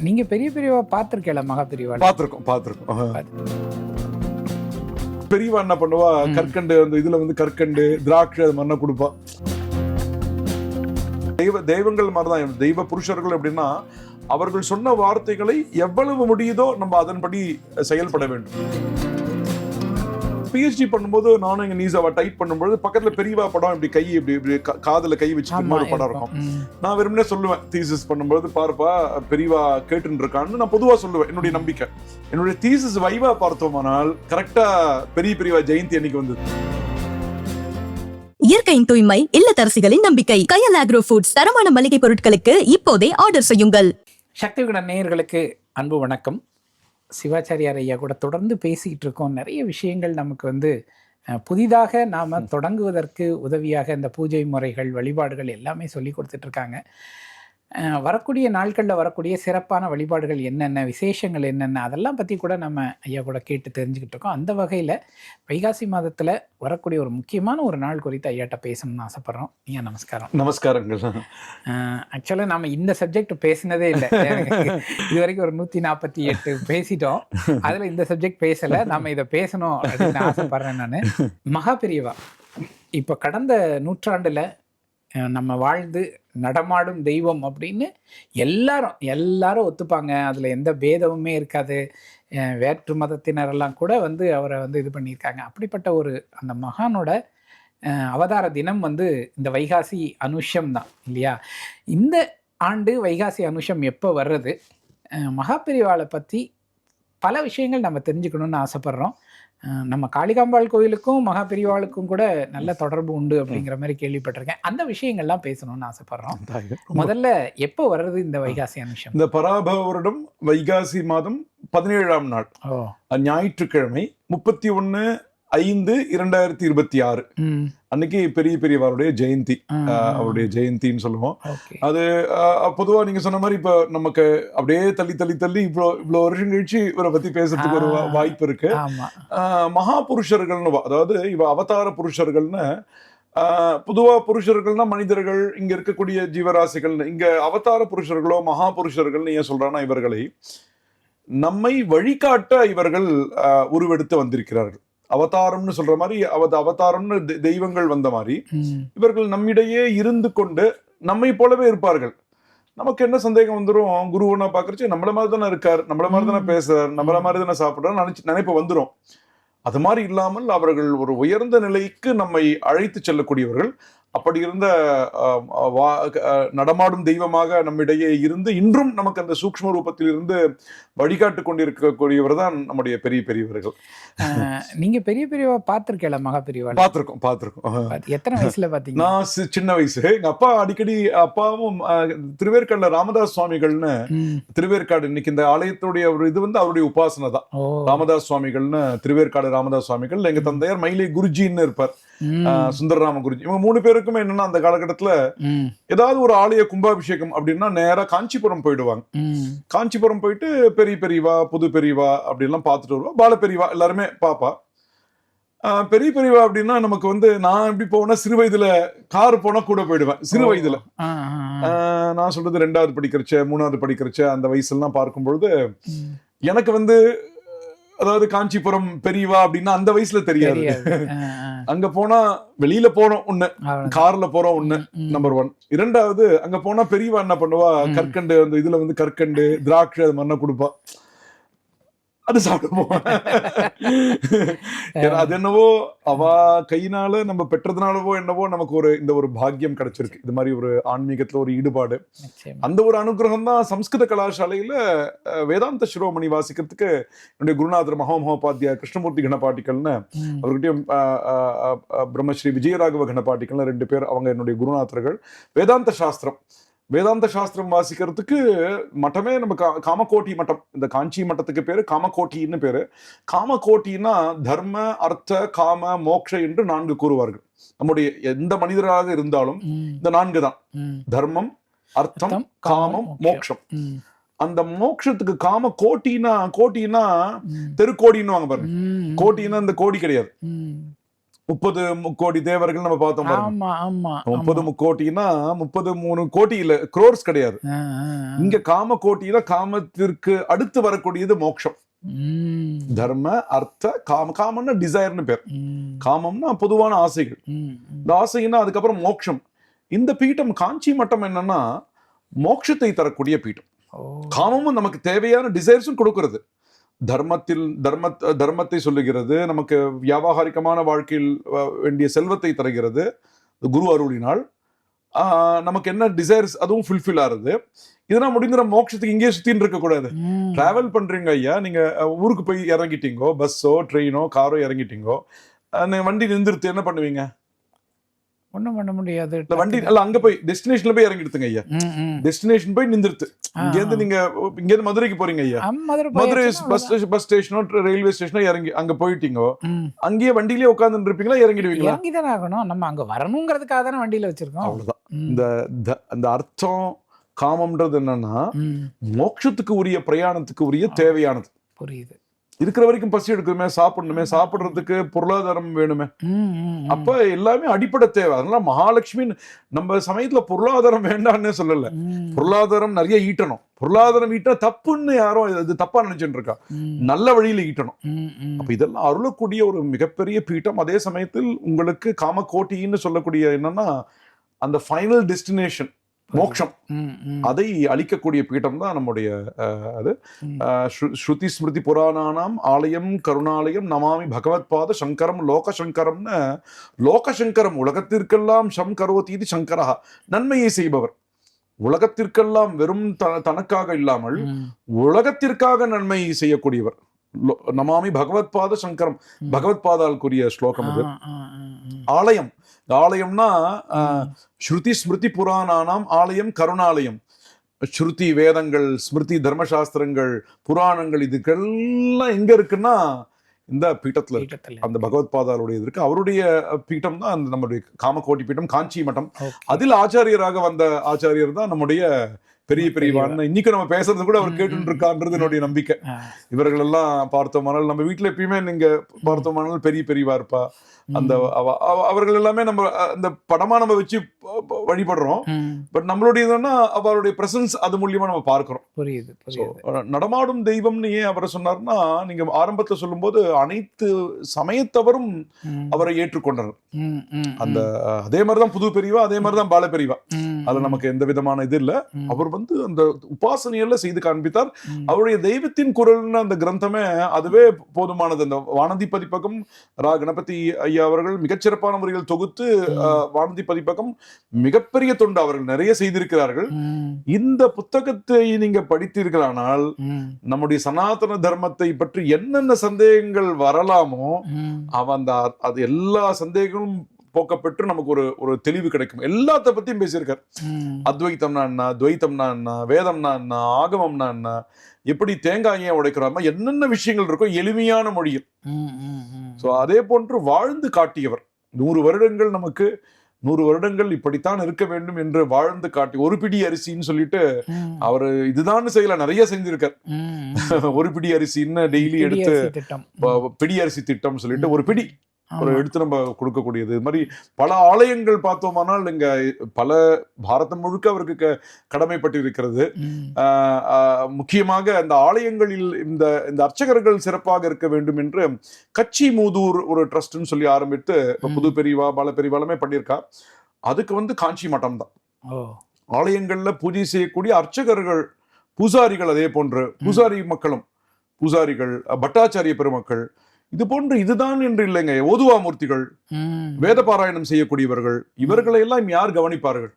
நீங்க பெரிய பெரியவா பார்த்திருக்கல மகா பெரியவா? பார்த்திருக்கோம். பெரியவா என்ன பண்ணுவா, கற்கண்டு அந்த இதுல வந்து கற்கண்டு திராட்சை அது மாதிரி கொடுப்பா. தெய்வங்கள் மாதிரிதான் தெய்வ புருஷர்கள் எப்படின்னா, அவர்கள் சொன்ன வார்த்தைகளை எவ்வளவு முடியுதோ நம்ம அதன்படி செயல்பட வேண்டும். PhD பண்ணும்போது நானும் எங்க நீசாவை டைப் பண்ணும்போது பக்கத்துல பெரியவா படம் இப்படி கை இப்படி காதுல கை வச்சு இன்னொரு படம் இருக்கும். நான் வெறுமனே சொல்லுவேன், தீசிஸ் பண்ணும்போது பார்ப்பா பெரியவா கேட்டு இருக்கான்னு நான் பொதுவா சொல்லுவேன். என்னுடைய நம்பிக்கை, என்னுடைய தீசிஸ் வைவா பார்த்தோமானால் கரெக்டா பெரியவா ஜெயந்தி அன்னைக்கு வந்தது. இயற்கையின் தூய்மை, இல்லத்தரசிகளின் நம்பிக்கை. கயல் ஆக்ரோ ஃபுட்ஸ் தரமான மளிகை பொருட்களுக்கு இப்போதே ஆர்டர் செய்யுங்கள். சக்தி விகடன் நேயர்களுக்கு அன்பு வணக்கம். சிவாச்சாரியார் ஐயா கூட தொடர்ந்து பேசிக்கிட்டு இருக்கோம். நிறைய விஷயங்கள் நமக்கு வந்து புதிதாக நாம் தொடங்குவதற்கு உதவியாக இந்த பூஜை முறைகள், வழிபாடுகள் எல்லாமே சொல்லி கொடுத்துட்டு இருக்காங்க. வரக்கூடிய நாட்களில் வரக்கூடிய சிறப்பான வழிபாடுகள் என்னென்ன, விசேஷங்கள் என்னென்ன, அதெல்லாம் பற்றி கூட நம்ம ஐயா கூட கேட்டு தெரிஞ்சுக்கிட்டு இருக்கோம். அந்த வகையில் வைகாசி மாதத்தில் வரக்கூடிய ஒரு முக்கியமான ஒரு நாள் குறித்து ஐயாட்ட பேசணும்னு ஆசைப்பட்றோம். ஐயா நமஸ்காரம். நமஸ்காரங்கள். ஆக்சுவலாக நம்ம இந்த சப்ஜெக்ட் பேசினதே இல்லை. இது வரைக்கும் ஒரு 148 பேசிட்டோம். அதில் இந்த சப்ஜெக்ட் பேசலை. நம்ம இதை பேசணும் அப்படின்னு ஆசைப்பட்றேன் நான். மகா பெரியவா இப்போ கடந்த நூற்றாண்டில் நம்ம வாழ்ந்து நடமாடும் தெய்வம் அப்படின்னு எல்லாரும் ஒத்துப்பாங்க. அதில் எந்த பேதமுமே இருக்காது. வேற்று மதத்தினரெல்லாம் கூட வந்து அவரை வந்து இது பண்ணியிருக்காங்க. அப்படிப்பட்ட ஒரு அந்த மகானோட அவதார தினம் வந்து இந்த வைகாசி அனுஷம் தான் இல்லையா? இந்த ஆண்டு வைகாசி அனுஷம் எப்போ வர்றது, மகாபெரிவாளை பற்றி பல விஷயங்கள் நம்ம தெரிஞ்சுக்கணும்னு ஆசைப்பட்றோம். நம்ம காளிகாம்பாள் கோயிலுக்கும் மகா பெரியவாளுக்கும் கூட நல்ல தொடர்பு உண்டு அப்படிங்கிற மாதிரி கேள்விப்பட்டிருக்கேன். அந்த விஷயங்கள்லாம் பேசணும்னு ஆசைப்படுறோம். முதல்ல எப்போ வர்றது இந்த வைகாசி அனுஷம்? இந்த பராபவ வருடம் வைகாசி மாதம் 17ஆம் நாள் ஞாயிற்றுக்கிழமை 31/5/2026 அன்னைக்கு பெரியவாருடைய ஜெயந்தி, அவருடைய ஜெயந்தின்னு சொல்லுவோம். அது பொதுவா நீங்க சொன்ன மாதிரி இப்ப நமக்கு அப்படியே தள்ளி இவ்வளவு வருஷம் கழிச்சு இவரை பத்தி பேசுறதுக்கு ஒரு வாய்ப்பு இருக்கு. மகா புருஷர்கள்னு, அதாவது இவ அவதார புருஷர்கள்னு, பொதுவா புருஷர்கள்னா மனிதர்கள், இங்க இருக்கக்கூடிய ஜீவராசிகள். இங்க அவதார புருஷர்களோ மகா புருஷர்கள்னு ஏன் சொல்றான்னா, இவர்களை நம்மை வழிகாட்ட இவர்கள் உருவெடுத்து வந்திருக்கிறார்கள். அவதாரம்னு சொல்ற மாதிரி அவதாரம்னு தெய்வங்கள் வந்த மாதிரி இவர்கள் நம்மிடையே இருந்து கொண்டு நம்மை போலவே இருப்பார்கள். நமக்கு என்ன சந்தேகம் வந்துடும், குருவனை பாக்குறச்சு நம்மள மாதிரி தானே இருக்கார், நம்மள மாதிரி தானே பேசுறார், நம்மள மாதிரி தானே சாப்பிடுறாரு நினைப்பு வந்துடும். அது மாதிரி இல்லாமல் அவர்கள் ஒரு உயர்ந்த நிலைக்கு நம்மை அழைத்து செல்லக்கூடியவர்கள். அப்படி இருந்த நடமாடும் தெய்வமாக நம்மிடையே இருந்து இன்றும் நமக்கு அந்த சூக்ஷ்ம ரூபத்தில் இருந்து வழிகாட்டு கொண்டிருக்கக்கூடியவர் தான் நம்முடைய பெரியவர்கள். நீங்க பெரியவா பார்த்திருக்கல? மகா பெரியவா பார்த்திருக்கோம். எத்தனை வயசுல பாத்தீங்க? நான் சின்ன வயசு. எங்க அப்பா அடிக்கடி, அப்பாவும் திருவேற்காடுல ராமதாஸ் சுவாமிகள்னு, திருவேற்காடு இன்னைக்கு இந்த ஆலயத்துடைய ஒரு இது வந்து அவருடைய உபாசனை தான். ராமதாஸ் சுவாமிகள்னு, திருவேற்காடு ராமதாஸ் சுவாமிகள். எங்க தந்தையார் மயிலை குருஜின்னு இருப்பார், சுந்தரராம குருஜி. இவங்க 3 பேருக்குமே என்னன்னா, அந்த காலகட்டத்துல ஏதாவது ஒரு ஆலய கும்பாபிஷேகம் அப்படின்னா நேரா காஞ்சிபுரம் போயிடுவாங்க. காஞ்சிபுரம் போயிட்டு பெரியவா, புது பெரியவா அப்படி எல்லாம் பார்த்துட்டு வருவா. பால பெரியவா எல்லாருமே பாப்பா. பெரியவா அப்படின்னா நமக்கு வந்து, நான் எப்படி போனா சிறு வயதுல கார் போனா கூட போயிடுவேன். சிறு வயதுல நான் சொல்றது 2வது படிக்கிறச்ச 3வது படிக்கிறச்ச அந்த வயசுலாம் பார்க்கும்பொழுது எனக்கு வந்து, அதாவது காஞ்சிபுரம் பெரியவா அப்படின்னா அந்த வயசுல தெரியாது. அங்க போனா வெளியில போறோம் ஒண்ணு, கார்ல போறோம் ஒண்ணு, நம்பர் 1. 2வது அங்க போனா பெரியவா என்ன பண்ணுவா, கற்கண்டு அந்த இதுல வந்து கற்கண்டு திராட்சை அது மாதிரி கொடுப்பா. அது சாப்பிடுவோம். அது என்னவோ அவ கையினால நம்ம பெற்றதுனாலவோ என்னவோ நமக்கு இந்த ஒரு பாக்கியம் கிடைச்சிருக்கு. இது மாதிரி ஒரு ஆன்மீகத்துல ஒரு ஈடுபாடு, அந்த ஒரு அனுகிரகம் தான் சம்ஸ்கிருத கலாசாலையில வேதாந்த சிரோமணி வாசிக்கிறதுக்கு என்னுடைய குருநாதர் மகோபாத்தியா கிருஷ்ணமூர்த்தி கணபாட்டிகள்னு, அவர்கிட்டயும் பிரம்மஸ்ரீ விஜயராகவ கணபாட்டிகள்னு 2 பேர், அவங்க என்னுடைய குருநாதர்கள். வேதாந்த சாஸ்திரம் வாசிக்கிறதுக்கு மட்டமே நம்ம காமகோட்டி மட்டம். இந்த காஞ்சி மட்டத்துக்கு பேரு காமகோட்டின்னு பேரு. காமகோட்டின்னா தர்ம, அர்த்த, காம, மோக்ஷ என்று 4 கூறுவார்கள். நம்முடைய எந்த மனிதராக இருந்தாலும் இந்த 4 தான்: தர்மம், அர்த்தம், காமம், மோக்ஷம். அந்த மோக்ஷத்துக்கு காம கோட்டினா தெருக்கோடின்னு வாங்க பாருங்க. கோட்டின்னா இந்த கோடி கிடையாது. 30 கோடி தேவர்கள் நம்ம பார்த்தோம் பாருங்க. ஆமா ஆமா 30 கோட்டினா 33 கோடி இல்ல, crores கிடையாது. இங்க காம கோட்டினா காமத்திற்கு அடுத்து வரக்கூடியது மோட்சம். தர்ம அர்த்த காம. காமம்னா டிசைர்னு பேர். காமம்னா பொதுவான ஆசைகள். இந்த ஆசைன்னா அதுக்கப்புறம் மோட்சம். இந்த பீட்டம் காஞ்சி மட்டம் என்னன்னா மோட்சத்தை தரக்கூடிய பீட்டம். காமமும் நமக்கு தேவையான டிசைர்ஸும் கொடுக்கிறது. தர்மத்தை சொல்லுகிறது, நமக்கு வியாபாரிகமான வாழ்க்கையில் வேண்டிய செல்வத்தை தருகிறது குரு அருளினால். நமக்கு என்ன டிசைர்ஸ் அதுவும் ஃபுல்ஃபில் ஆகுது. இதெல்லாம் முடிந்த மோட்சத்துக்கு இங்கே சுத்தின்னு இருக்க கூடாது. டிராவல் பண்றீங்க ஐயா, நீங்க ஊருக்கு போய் இறங்கிட்டீங்கோ, பஸ்ஸோ ட்ரெயினோ காரோ இறங்கிட்டீங்கோ, வண்டி நின்றுட்டு என்ன பண்ணுவீங்க? ஒண்ணும் பண்ண முடியாது. வண்டி அல்ல, அங்க போய் டெஸ்டினேஷன்ல போய் இறங்கிடுத்துங்க ஐயா. டெஸ்டினேஷன் போய் நின்றுட்டு இங்க இருந்து நீங்க இங்க இருந்து மதுரைக்கு போறீங்க ஐயா, மதுரை பஸ் ஸ்டேஷனோ ரயில்வே ஸ்டேஷனோ இறங்கி அங்க போயிட்டீங்கோ, அங்கேயே வண்டியிலே உட்கார்ந்து இருப்பீங்களா, இறங்கிடுவீங்களா? இறங்கிதான் ஆகணும். நம்ம அங்க வரணுங்கிறதுக்காக தானே வண்டியில வச்சிருக்கோம். அவ்வளவுதான். இந்த அர்த்தம் காமம்ன்றது என்னன்னா மோட்சத்துக்கு உரிய பிரயாணத்துக்கு உரிய தேவையானது. புரியுது. இருக்கிற வரைக்கும் பசி எடுக்குமே, சாப்பிடணுமே, சாப்பிடுறதுக்கு பொருளாதாரம் வேணுமே. அப்ப எல்லாமே அடிப்படை தேவை. அதனால மகாலட்சுமி நம்ம சமயத்துல பொருளாதாரம் வேண்டாம்னு சொல்லல. பொருளாதாரம் நிறைய ஈட்டணும். பொருளாதாரம் ஈட்ட தப்புன்னு யாரும் இது தப்பா நினைச்சுட்டு இருக்கா. நல்ல வழியில ஈட்டணும். அப்ப இதெல்லாம் அருளக்கூடிய ஒரு மிகப்பெரிய பீட்டம். அதே சமயத்தில் உங்களுக்கு காமகோட்டின்னு சொல்லக்கூடிய என்னன்னா அந்த ஃபைனல் டெஸ்டினேஷன் மோட்சம், அதை அளிக்கக்கூடிய பீட்டம் தான் நம்முடைய அது. ஸ்ருதி ஸ்மிருதி புராணானாம் ஆலயம் கருணாலயம் நமாமி பகவத் பாத சங்கரம் லோகசங்கரம்னு. லோகசங்கரம் உலகத்திற்கெல்லாம் சம் கரோதி இது சங்கரா, நன்மையை செய்பவர். உலகத்திற்கெல்லாம் வெறும் தனக்காக இல்லாமல் உலகத்திற்காக நன்மை செய்யக்கூடியவர். நமாமி பகவத் பாத சங்கரம், பகவத் பாதாலுக்குரிய ஸ்லோகம் அது. ஆலயம், ஆலயம்னா ஸ்ருதி ஸ்மிருதி புராணானாம் ஆலயம் கருணாலயம். ஸ்ருதி வேதங்கள், ஸ்மிருதி தர்மசாஸ்திரங்கள், புராணங்கள் இதுக்கெல்லாம் எங்க இருக்குன்னா இந்த பீட்டத்துல இருக்கு. அந்த பகவத் பாதாலுடைய இருக்கு. அவருடைய பீட்டம் தான் அந்த நம்முடைய காமகோட்டி பீட்டம், காஞ்சி மட்டம். அதில் ஆச்சாரியராக வந்த ஆச்சாரியர் தான் நம்முடைய பெரிய பெரியவான்னு. இன்னைக்கு நம்ம பேசுறது கூட அவர் கேட்டு இருக்கான்றது என்னுடைய நம்பிக்கை. இவர்கள் எல்லாம் பார்த்தோமானால் நம்ம வீட்டுல எப்பயுமே நீங்க பார்த்தோமானால் பெரிய பெரியவா இருப்பா. அந்த அவர்கள் எல்லாமே நம்ம அந்த படமா நம்ம வச்சு வழிபடுறோம். பட் நம்மளுடைய அவருடைய பிரசன்ஸ் அது மூலியமா நம்ம பார்க்கிறோம். புரியுது. நடமாடும் தெய்வம்னு ஏன் அவரை சொன்னார்னா, நீங்க ஆரம்பத்துல சொல்லும் போது அனைத்து சமயத்தவரும் அவரை ஏற்றுக்கொண்டனர். அந்த அதே மாதிரிதான் புது பெரியவா, அதே மாதிரிதான் பால பெரியவா. அது நமக்கு எந்த விதமான இது இல்ல. அவர் அந்த உபாசனையெல்லாம் செய்து காண்பித்தார். அவருடைய தெய்வத்தின் குரல்னு அந்த கிரந்தமே அதுவே போதுமானது. அந்த வானதி பதிப்பகம் ரா கணபதி ஐயா அவர்கள் மிகச்சிறப்பான முறையில் தொகுத்து வானதி பதிப்பகம் மிகப்பெரிய தொண்டு அவர்கள் நிறைய செய்திருக்கிறார்கள். இந்த புத்தகத்தை நீங்க படித்தீர்களானால் நம்முடைய சனாதன தர்மத்தை பற்றி என்னென்ன சந்தேகங்கள் வரலாமோ அது எல்லா சந்தேகங்களும் போக்கப்பட்டு நமக்கு ஒரு தெளிவு கிடைக்கும். எல்லாத்த பத்தியும் பேசியிருக்கார். அத்வைத்தம்னா என்ன, துவைத்தம்னா என்ன, வேதம்னா என்ன, ஆகமம்னா என்ன, எப்படி தேங்காயை உடைக்கிறாம என்னென்ன விஷயங்கள் இருக்கோ எளிமையான மொழியில். சோ அதே போன்று வாழ்ந்து காட்டியவர். 100 வருடங்கள் நமக்கு 100 வருடங்கள் இப்படித்தான் இருக்க வேண்டும் என்று வாழ்ந்து காட்டி, ஒரு பிடி அரிசின்னு சொல்லிட்டு அவரு இதுதான் செய்யல, நிறைய செஞ்சிருக்கார். ஒரு பிடி அரிசின்னு டெய்லி எடுத்து பிடி அரிசி திட்டம் சொல்லிட்டு ஒரு பிடி எடுத்து நம்ம கொடுக்கக்கூடியது. இது மாதிரி பல ஆலயங்கள் பார்த்தோமானால் இங்க பல பாரதம் முழுக்க அவருக்கு கடமைப்பட்டு இருக்கிறது. முக்கியமாக அந்த ஆலயங்களில் இந்த அர்ச்சகர்கள் சிறப்பாக இருக்க வேண்டும் என்று கச்சி மூதூர் ஒரு ட்ரஸ்ட்னு சொல்லி ஆரம்பித்து புது பெரியவா பால பெரியவாலுமே பண்ணியிருக்கா. அதுக்கு காஞ்சி மட்டம் தான். ஆலயங்கள்ல பூஜை செய்யக்கூடிய அர்ச்சகர்கள், பூசாரிகள், அதே போன்று பூசாரி மக்களும், பூசாரிகள், பட்டாச்சாரிய பெருமக்கள், இது போன்று இதுதான் என்று இல்லைங்க. ஓதுவாமூர்த்திகள், வேத பாராயணம் செய்யக்கூடியவர்கள், இவர்களை எல்லாம் யார் கவனிப்பார்கள்?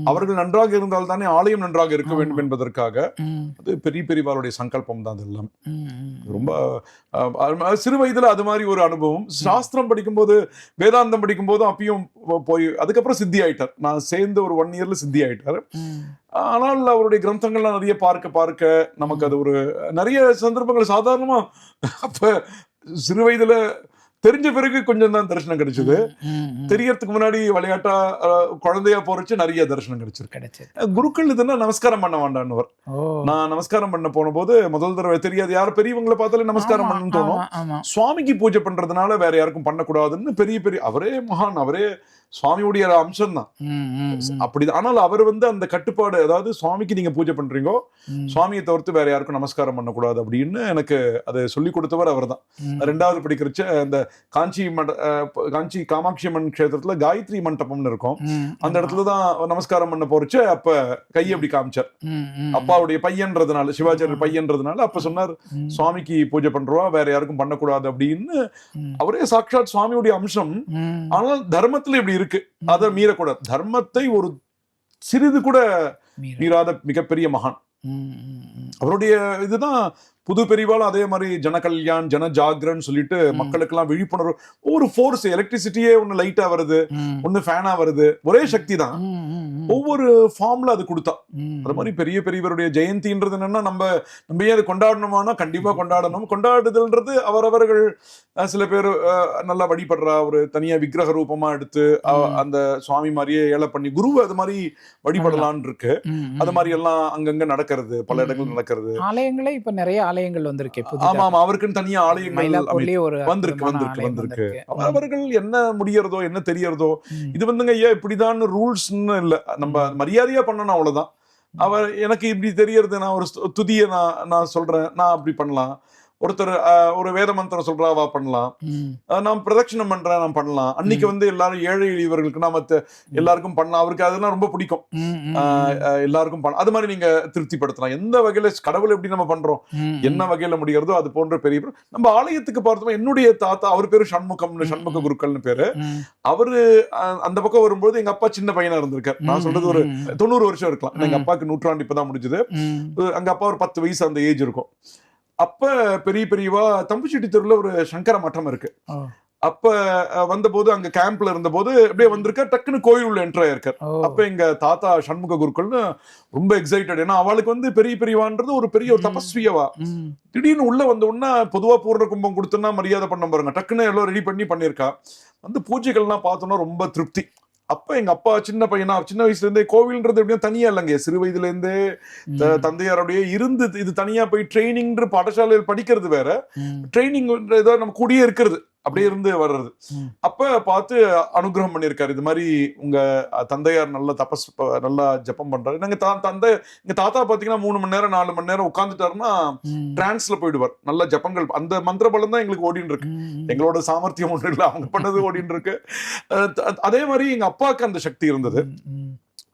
அவர்கள் நன்றாக இருந்தால் தானே ஆலயம் நன்றாக இருக்க வேண்டும் என்பதற்காக அது பெரிய பெரியவாளுடைய சங்கல்பம் தான். அதெல்லாம் ரொம்ப சிறு வயதுல அது மாதிரி ஒரு அனுபவம். சாஸ்திரம் படிக்கும் போது, வேதாந்தம் படிக்கும் போது அப்பயும் போய் அதுக்கப்புறம் சித்தி ஆயிட்டார். நான் சேர்ந்து ஒரு 1 இயர்ல சித்தி ஆயிட்டாரு. ஆனால் அவருடைய கிரந்தங்கள்லாம் நிறைய பார்க்க நமக்கு அது ஒரு நிறைய சந்தர்ப்பங்கள் சாதாரணமா அப்ப சிறு வயதுல தெரிஞ்ச பிறகு கொஞ்சம் தான் தரிசனம் கிடைச்சது. தெரியறதுக்கு முன்னாடி விளையாட்டா குழந்தையா போறச்சு நிறைய தரிசனம் கிடைச்சிருக்கு. குருக்கள் இதுன்னா நமஸ்காரம் பண்ண வேண்டான்னு நான் நமஸ்காரம் பண்ண போன போது முதல் தடவை தெரியாது, யாரும் பெரியவங்களை பார்த்தாலே நமஸ்காரம் பண்ணணும்னு தோணும். சுவாமிக்கு பூஜை பண்றதுனால வேற யாருக்கும் பண்ணக்கூடாதுன்னு பெரிய பெரிய அவரே மகான், அவரே சுவாமியுடைய அம்சம் தான் அப்படிதான். ஆனால் அவர் அந்த கட்டுப்பாடு, அதாவது சுவாமிக்கு நீங்க பூஜை பண்றீங்கோ, சுவாமியை தவிர்த்து வேற யாருக்கும் நமஸ்காரம் பண்ணக்கூடாது அப்படின்னு எனக்கு அதை சொல்லி கொடுத்தவர் அவர் தான். 2வது படிக்கிறச்ச அந்த காஞ்சி காமாட்சி அம்மன் கஷேத்திரத்துல காயத்ரி மண்டபம்னு இருக்கும், அந்த இடத்துலதான் நமஸ்காரம் பண்ண போறச்ச அப்ப கை அப்படி காமிச்சார். அப்பாவுடைய பையன்றதுனால, சிவாச்சாரியர் பையன்றதுனால அப்ப சொன்னார் சுவாமிக்கு பூஜை பண்றோம் வேற யாருக்கும் பண்ணக்கூடாது அப்படின்னு. அவரே சாட்சாத் சுவாமியுடைய அம்சம். ஆனால் தர்மத்துல இப்படி இருக்கு, அதை மீறக்கூடாது. தர்மத்தை ஒரு சிறிது கூட மீறாத மிகப்பெரிய மகான். அவருடைய இதுதான் புது பெரிவாலும் அதே மாதிரி ஜனகல்யாண் ஜன ஜாகரன் சொல்லிட்டு மக்களுக்கு எல்லாம் விழிப்புணர்வு. ஒரு ஃபோர்ஸ், எலக்ட்ரிசிட்டியே ஒண்ணு லைட்டா வருது, ஒண்ணு ஃபேனா வருது, ஒரே சக்தி தான், ஒவ்வொரு ஃபார்ம்ல அது கொடுத்தா. அது மாதிரி பெரிய பெரியவருடைய ஜெயந்தின்றது என்னன்னா நம்ம ஏன் அது கொண்டாடணுமானா கண்டிப்பா கொண்டாடணும். கொண்டாடுதல்ன்றது அவரவர்கள் சில பேர் நல்லா வழிபடுறா, ஒரு தனியா விக்கிரக ரூபமா எடுத்து அந்த சுவாமி மாதிரியே ஏழை பண்ணி குருவை அது மாதிரி வழிபடலான் இருக்கு. அது மாதிரி எல்லாம் அங்கங்க நடக்கிறது, பல இடங்கள் நடக்கிறது. ஆலயங்களே இப்ப நிறைய ஆலயங்கள் வந்திருக்கு. ஆமா ஆமா, அவருக்குன்னு தனியா ஆலயங்கள் வந்திருக்கு. அவர்கள் என்ன முடியறதோ என்ன தெரியறதோ, இது ஐயா இப்படிதான் ரூல்ஸ்ன்னு இல்ல, நம்ம மரியாதையா பண்ணணும் அவ்வளவுதான். அவர் எனக்கு இப்படி தெரியறது, நான் ஒரு துதியை நான் சொல்றேன், நான் அப்படி பண்ணலாம். ஒருத்தர் ஒரு வேத மந்திரம் சொல்றாவா பண்ணலாம், நான் பிரதட்சணம் பண்றேன் நான் பண்ணலாம். அன்னைக்கு எல்லாரும் ஏழை எளியவர்களுக்கு நாம எல்லாருக்கும் பண்ணலாம். அவருக்கு அதெல்லாம் ரொம்ப பிடிக்கும், எல்லாருக்கும் பண்ணலாம். அது மாதிரி நீங்க திருப்திப்படுத்தலாம். எந்த வகையில கடவுள் எப்படி நம்ம பண்றோம், என்ன வகையில முடிகிறதோ அது போன்ற பெரிய நம்ம ஆலயத்துக்கு பார்த்தோம். என்னுடைய தாத்தா, அவர் பேரு சண்முக குருக்கள்னு பேரு. அவரு அந்த பக்கம் வரும்போது எங்க அப்பா சின்ன பையனா இருந்திருக்காரு. நான் சொல்றது ஒரு 90 வருஷம் இருக்கலாம். எங்க அப்பாவுக்கு 100 இப்பதான் முடிஞ்சது. அங்க அப்பா ஒரு 10 வயசு அந்த ஏஜ் இருக்கும். அப்ப பெரியவா தம்புச்செட்டி தெருவுல ஒரு சங்கர மட்டம் இருக்கு. அப்ப வந்தபோது அங்க கேம்ப்ல இருந்த போது அப்படியே வந்திருக்கார், டக்குன்னு கோயில் உள்ள என்டர் ஆயிருக்கார். அப்ப எங்க தாத்தா சண்முக குருக்கள்னு ரொம்ப எக்ஸைட்டட். ஏன்னா அவளுக்கு பெரியவான்றது ஒரு பெரிய ஒரு தபஸ்வியவா. திடீர்னு உள்ள வந்த உடனே பொதுவா பூர்ண கும்பம் கொடுத்தோம்னா மரியாதை பண்ண பாருங்க, டக்குன்னு எல்லாம் ரெடி பண்ணிருக்கா. பூஜைகள்லாம் பார்த்தோம்னா ரொம்ப திருப்தி. அப்ப எங்க அப்பா சின்ன பையனா, சின்ன வயசுல இருந்தே கோவில்ன்றது எப்படியும் தனியா இல்லைங்க, சிறு வயதுல இருந்தே தந்தையாரோடைய இருந்து இது தனியா போய் ட்ரைனிங் பாடசாலையில் படிக்கிறது வேற, ட்ரைனிங் ஏதோ நம்ம கூடயே இருக்கிறது, அப்படியே இருந்து வர்றது. அப்ப பார்த்து அனுகிரகம் பண்ணிருக்காரு. இது மாதிரி உங்க தந்தையார் நல்ல நல்லா ஜப்பம் பண்றாரு. எங்க தாத்தா பாத்தீங்கன்னா 3 மணி நேரம் 4 மணி நேரம் உட்கார்ந்துட்டாருன்னா டிரான்ஸ்ல போயிடுவார். நல்ல ஜப்பங்கள், அந்த மந்திர பலம் தான் எங்களுக்கு ஓடின்னு இருக்கு. எங்களோட சாமர்த்தியம் ஒன்றும் இல்லை, அவங்க பண்ணது ஓடின்னு இருக்கு. அதே மாதிரி எங்க அப்பாவுக்கு அந்த சக்தி இருந்தது.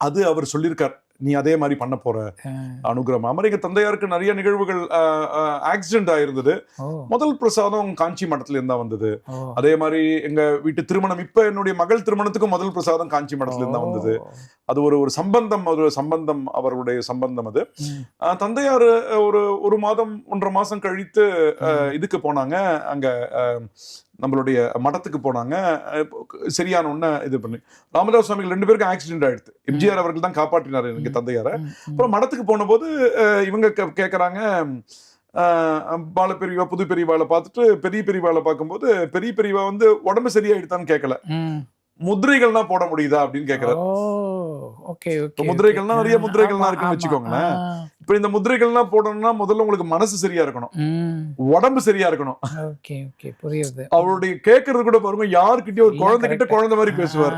அது அவர் சொல்லியிருக்கார், நீ அதே மாதிரி பண்ண போற அனுகிரகம். அமர் எங்க தந்தையாருக்கு நிறைய நிகழ்வுகள் ஆக்சிடென்ட் ஆயிருந்தது. முதல் பிரசாதம் காஞ்சி மடத்துல இருந்தா வந்தது. அதே மாதிரி எங்க வீட்டு திருமணம், இப்ப என்னுடைய மகள் திருமணத்துக்கு முதல் பிரசாதம் காஞ்சி மடத்துல இருந்தா வந்தது. அது ஒரு சம்பந்தம் அவருடைய சம்பந்தம். அது தந்தையார் ஒரு மாதம் 1.5 மாசம் கழித்து இதுக்கு போனாங்க, அங்க நம்மளுடைய மடத்துக்கு போனாங்க. சரியான ஒண்ணு இது பண்ணி ராமதாஸ் சுவாமிகள் 2 பேருக்கும் ஆக்சிடென்ட் ஆயிடுச்சு. எம்ஜிஆர் அவர்கள் தான் காப்பாற்றினார் எனக்கு தந்தையார. அப்புறம் மடத்துக்கு போன போது இவங்க கேக்குறாங்க, பாலப்பெரியவா புது பெரியவாளை பார்த்துட்டு பெரிய பெரியவாளை பார்க்கும்போது பெரிய பெரியவா உடம்பு சரியாயிடுதான்னு கேட்கல, முதிரைகள் தான் போட முடியுதா அப்படின்னு கேக்குறாரு. முதிரைகள்னா நிறைய முதிரைகள்லாம் இருக்குன்னு வச்சுக்கோங்களேன். இப்ப இந்த முதிரைகள்லாம் போடணும்னா முதல்ல உங்களுக்கு மனசு சரியா இருக்கணும், உடம்பு சரியா இருக்கணும். அவருடைய கேட்கறது கூட பாருங்க, யாருக்கிட்டயும் ஒரு குழந்தைகிட்ட குழந்தை மாதிரி பேசுவார்.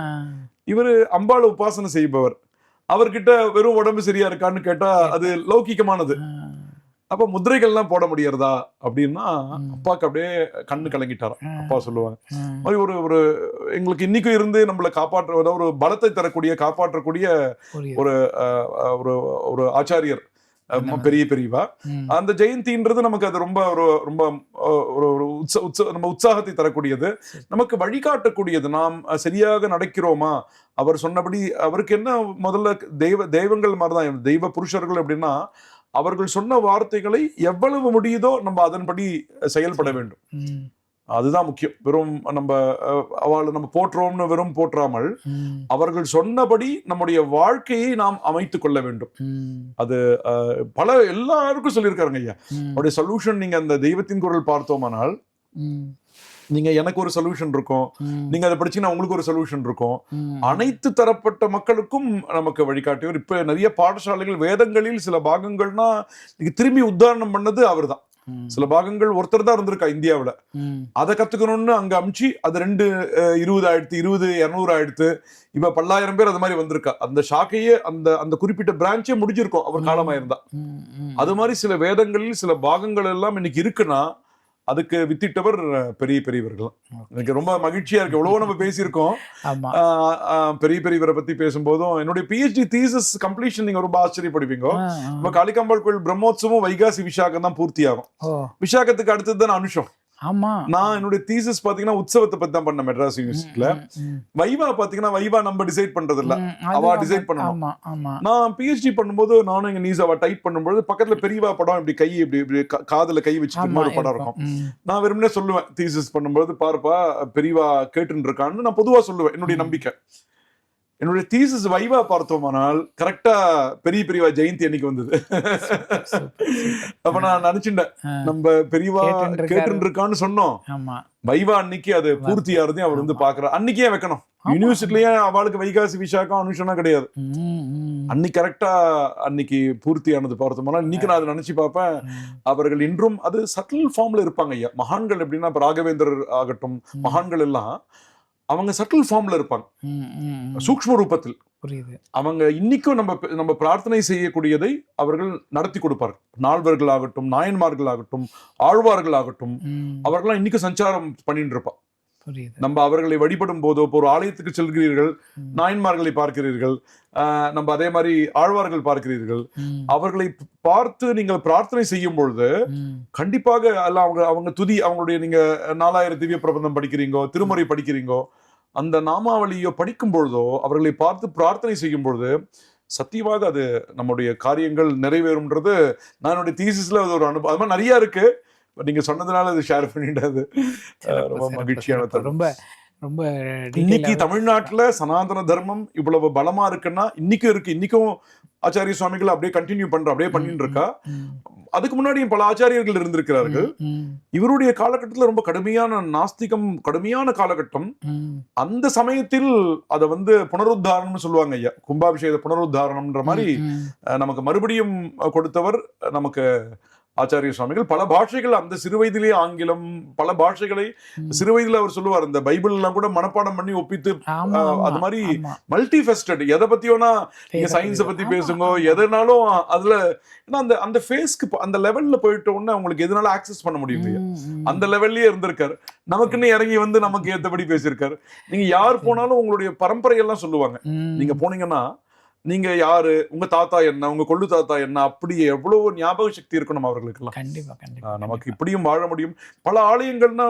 இவரு அம்பாளை உபாசனை செய்பவர், அவர்கிட்ட வெறும் உடம்பு சரியா இருக்கான்னு கேட்டா அது லௌகிகமானது. அப்ப முதிரைகள்லாம் போட முடியறதா அப்படின்னா அப்பாவுக்கு அப்படியே கண்ணு கலங்கிட்டாராம். அப்பா சொல்லுவாங்க, ஒரு எங்களுக்கு இன்னைக்கும் இருந்து நம்மளை காப்பாற்ற ஒரு பலத்தை தரக்கூடிய காப்பாற்றக்கூடிய ஒரு ஆச்சாரியர் பெரிய பெரியவா. அந்த ஜெயந்தின்றது நமக்கு அது ரொம்ப ரொம்ப நம்ம உற்சாகத்தை தரக்கூடியது, நமக்கு வழிகாட்டக்கூடியது. நாம் சரியாக நடக்கிறோமா, அவர் சொன்னபடி. அவருக்கு என்ன முதல்ல தெய்வங்கள் மாதிரிதான் தெய்வ புருஷர்கள் அப்படின்னா, அவர்கள் சொன்ன வார்த்தைகளை எவ்வளவு முடியுதோ நம்ம அதன்படி செயல்பட வேண்டும். அதுதான் முக்கியம். வெறும் அவளை நம்ம போற்றோம்னு வெறும் போற்றாமல் அவர்கள் சொன்னபடி நம்முடைய வாழ்க்கையை நாம் அமைத்துக் கொள்ள வேண்டும். அது எல்லாருக்கும் சொல்லியிருக்காருங்க ஐயா. அவருடைய சொல்யூஷன் நீங்க அந்த தெய்வத்தின் குரல் பார்த்தோமானால் நீங்க எனக்கு ஒரு சொல்யூஷன் இருக்கும், நீங்க அதை படிச்சீங்கன்னா உங்களுக்கு ஒரு சொல்யூஷன் இருக்கும். ம். அனைத்து தரப்பட்ட மக்களுக்கும் நமக்கு வழிகாட்டியவர். இப்ப நிறைய பாடசாலைகள் வேதங்களில் சில பாகங்கள்னா நீங்க திரும்பி உத்தாரணம் பண்ணது அவர்தான். ம். சில பாகங்கள் ஒருத்தர் தான் இருந்திருக்கா இந்தியாவுல. ம். அதை கத்துக்கணும்னு அங்க அமிச்சு அது 20 ஆயிடுத்து, 200 ஆயிடுத்து. இப்ப 10,000 பேர் அது மாதிரி வந்திருக்கா. அந்த சாக்கையே அந்த அந்த குறிப்பிட்ட பிரான்ச்சே முடிஞ்சிருக்கும் அவர் காலமாயிருந்தா. ம். ம். அது மாதிரி சில வேதங்களில் சில பாகங்கள் எல்லாம் இன்னைக்கு இருக்குன்னா அதுக்கு வித்திட்டவர் பெரிய பெரியவர்கள். எனக்கு ரொம்ப மகிழ்ச்சியா இருக்கு. எவ்வளவோ நம்ம பேசியிருக்கோம். ஆமா. பெரிய பெரியவரை பத்தி பேசும்போதும் என்னுடைய PhD தீசிஸ் கம்ப்ளீஷன் நீங்க ரொம்ப ஆச்சரியப்படுவீங்க. நம்ம காளிகாம்பாள் கோயில் பிரம்மோத்சவம் வைகாசி விசாகம் தான் பூர்த்தி ஆகும். விசாகத்துக்கு அடுத்தது தான் அனுஷம். ஆமா. நான் என்னுடைய தீசிஸ் பாத்தீங்கன்னா உற்சவத்தை பத்தி தான் பண்ண மெட்ராஸ் யூனிவர்சிட்டியில. வைவா பாத்தீங்கன்னா வைவா நம்ம டிசைட் பண்றது இல்ல, அவ டிசைட் பண்ணணும். நான் PhD பண்ணும்போது நானும் எங்க நீசாவா டைப் பண்ணும்போது பக்கத்துல பெரியவா படம் இப்படி கை இப்படி காதுல கை வச்சுக்கிற ஒரு படம் இருக்கும். நான் வெறுமனே சொல்லுவேன் தீசிஸ் பண்ணும்போது, பாருப்பா பெரியவா கேட்டுன்னு இருக்கான்னு நான் பொதுவா சொல்லுவேன். என்னுடைய நம்பிக்கை. என்னுடைய தீசிஸ் வைவா பார்த்தோமானால் கரெக்டா பெரியவா ஜெயந்தி அன்னைக்கு வந்தது. அப்ப நான் நினைச்சுட்டேன் நம்ம பெரியவா கேட்டு இருக்கான்னு சொன்னோம். வைவா அன்னைக்கு அது பூர்த்தி ஆறுதையும் அவர் வந்து பாக்குறாரு. அன்னைக்கே வைக்கணும். யூனிவர்சிட்டிலயே அவளுக்கு வைகாசி விசாகம் அனுஷனா கிடையாது. அன்னைக்கு கரெக்டா அன்னைக்கு பூர்த்தி ஆனது பார்த்தோம்னா இன்னைக்கு நான் அதை நினைச்சு பார்ப்பேன். அவர்கள் இன்றும் அது சட்டில் ஃபார்ம்ல இருப்பாங்க ஐயா. மகான்கள் எப்படின்னா ராகவேந்தர் ஆகட்டும், மகான்கள் எல்லாம் அவங்க சட்டில் ஃபார்ம்ல இருப்பாங்க, சூக்ஷ்ம ரூபத்தில். அவங்க இன்னைக்கும் நம்ம பிரார்த்தனை செய்யக்கூடியதை அவர்கள் நடத்தி கொடுப்பார்கள். நால்வர்கள் ஆகட்டும், நாயன்மார்கள் ஆகட்டும், ஆழ்வார்கள் ஆகட்டும், அவர்கள்லாம் இன்னைக்கு சஞ்சாரம் பண்ணிட்டு இருப்பா. நம்ம அவர்களை வழிபடும் போதோ, ஒரு ஆலயத்துக்கு செல்கிறீர்கள், நாயன்மார்களை பார்க்கிறீர்கள், நம்ம அதே மாதிரி ஆழ்வார்கள் பார்க்கிறீர்கள், அவர்களை பார்த்து நீங்கள் பிரார்த்தனை செய்யும் பொழுது கண்டிப்பாக அவங்க துதி, அவங்களுடைய நீங்க 4000 திவ்ய பிரபந்தம் படிக்கிறீங்கோ, திருமுறை படிக்கிறீங்கோ, அந்த நாமாவளியோ படிக்கும் பொழுதோ அவர்களை பார்த்து பிரார்த்தனை செய்யும் பொழுது சத்தியமாக அது நம்முடைய காரியங்கள் நிறைவேறும்ன்றது நான் என்னுடைய தீசிஸ்ல அது ஒரு அனுபவம். அது மாதிரி நிறைய இருக்கு. நீங்க சொன்னதுனால அது ஷேர் பண்ணிட்டது ரொம்ப மகிழ்ச்சியான. ரொம்ப இன்னைக்கு தமிழ்நாட்டுல சனாதன தர்மம் இவ்வளவு பலமா இருக்குன்னா இன்னைக்கும் இருக்கு. இன்னைக்கும் ஆச்சாரிய சுவாமிகள் அப்படியே கண்டினியூ அப்படியே பண்ணிட்டு இருக்கா. அதுக்கு முன்னாடியும் பல ஆச்சாரியர்கள் இருந்திருக்கிறார்கள். இவருடைய காலகட்டத்துல ரொம்ப கடுமையான நாஸ்திகம், கடுமையான காலகட்டம். அந்த சமயத்தில் அதை வந்து புனருத்தாரணம்னு சொல்லுவாங்க ஐயா. கும்பாபிஷேக புனருத்தாரணம்ன்ற மாதிரி நமக்கு மறுபடியும் கொடுத்தவர் நமக்கு ஆச்சாரிய சுவாமிகள். பல பாஷைகள் அந்த சிறு வயதிலேயே, ஆங்கிலம் பல பாஷைகளை சிறு வயதுல அவர் சொல்லுவார். இந்த பைபிள் எல்லாம் கூட மனப்பாடம் பண்ணி ஒப்பித்து, அது மாதிரி மல்டி ஃபெஸ்டட். எதை பத்தியோனா நீங்க சயின்ஸை பத்தி பேசுங்க, எதனாலும் அதுல அந்த ஃபேஸ்க்கு அந்த லெவல்ல போயிட்டோம்னா அவங்களுக்கு எதனால ஆக்சஸ் பண்ண முடியும். அந்த லெவல்லயே இருந்திருக்காரு. நமக்குன்னு இறங்கி வந்து நமக்கு ஏற்றபடி பேசியிருக்காரு. நீங்க யார் போனாலும் உங்களுடைய பரம்பரை எல்லாம் சொல்லுவாங்க. நீங்க போனீங்கன்னா நீங்க யாரு, உங்க தாத்தா என்ன, உங்க கொள்ளு தாத்தா என்ன, அப்படி எவ்வளவு ஞாபக சக்தி இருக்கணும் அவர்களுக்கு எல்லாம். கண்டிப்பா நமக்கு இப்படியும் வாழ முடியும். பல ஆலயங்கள்னா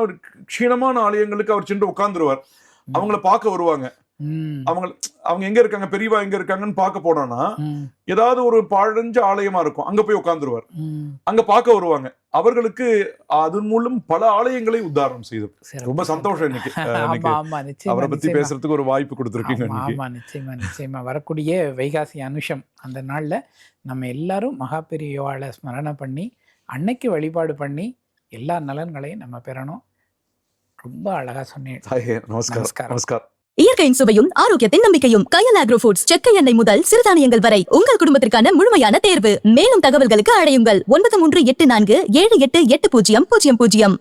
க்ஷீணமான ஆலயங்களுக்கு அவர் சென்று உட்கார்ந்துருவார். அவங்கள பார்க்க வருவாங்க. அவங்க எங்க இருக்காங்க, பெரியவா எங்க இருக்காங்கன்னு பார்க்க போனோம்னா ஏதாவது ஒரு பாழஞ்ச ஆலயமா இருக்கும், அங்க போய் உட்கார்ந்துருவார். அங்க பார்க்க வருவாங்க. அவர்களுக்கு அதன் மூலம் பல ஆலயங்களை உத்தாரணம் செய்து. ரொம்ப சந்தோஷம் இன்னைக்கு அவரை பத்தி பேசுறதுக்கு ஒரு வாய்ப்பு கொடுத்திருக்கீங்க. நிச்சயமா வரக்கூடிய வைகாசி அனுஷம் அந்த நாள்ல நம்ம எல்லாரும் மகாபெரியோவாளை ஸ்மரணம் பண்ணி அன்னைக்கு வழிபாடு பண்ணி எல்லா நலன்களையும் நம்ம பெறணும். ரொம்ப அழகா சொன்னேன். நமஸ்காரம். இயற்கையின் சுவையும் ஆரோக்கியத்தின் நம்பிக்கையும் கயல் ஆக்ரோ ஃபுட்ஸ். செக்கை எண்ணெய் முதல் சிறுதானியங்கள் வரை உங்கள் குடும்பத்திற்கான முழுமையான தேர்வு. மேலும் தகவல்களுக்கு அழையுங்கள் 9384788000.